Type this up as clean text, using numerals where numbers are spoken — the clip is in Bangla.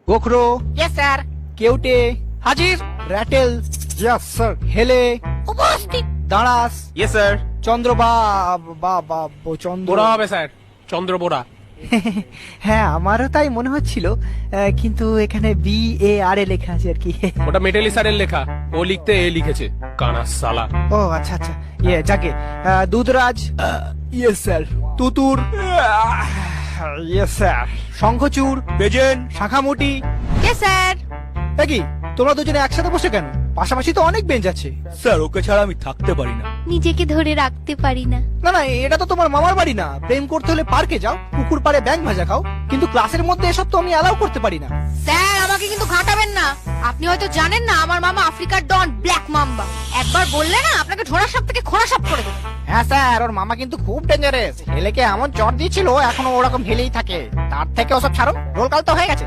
গোখরো, ইয়েস স্যার। কেউটে, হাজির। Ratel, yes sir. হেলে, উপস্থিত। দাঁড়াস, ইয়েস স্যার। চন্দ্র চন্দ্র। বোরা হবে স্যার, চন্দ্র বোরা। হ্যাঁ, আমারও তাই মনে হচ্ছিল, কিন্তু এখানে BAR লেখা আছে আর কি। ওটা মেটালি স্যারের লেখা, ও লিখতে এ লিখেছে, কানা সালা। ও আচ্ছা আচ্ছা, যাকে দুধরাজ, ইয়েস স্যার। তুতুর, ইয়েস স্যার। শঙ্খচূড়, বেজেন। শাখামুটি। Yes sir. কি তোমরা দুজনে একসাথে বসে কেন? পাশাপাশি তো অনেক বেঞ্চ আছে। স্যার, ওকে ছাড়া আমি থাকতে পারি না। নিজেকে ধরে রাখতে পারি না। না না, এটা তো তোমার মামার বাড়ি না। প্রেম করতে হলে পার্কে যাও, পুকুর পাড়ে ব্যাঙ ভাজা খাও, কিন্তু ক্লাসের মধ্যে এসব তো আমি অ্যালাউ করতে পারি না। স্যার, আমাকে কিন্তু ঘাটাবেন না। আপনি হয়তো জানেন না, আমার মামা আফ্রিকার ডন ব্ল্যাক মাম্বা। একবার বললে না, আপনাকে ঝোড়া সাপ থেকে খোঁড়া সাপ করে দেবে। হ্যাঁ স্যার, ওর মামা কিন্তু খুব ডেঞ্জারাস। হেলেকে এমন চট দিয়েছিল, এখনো ওরকম হেলেই থাকে। তার থেকে ওসব ছাড়ো, রোল কাল তো হয়ে গেছে।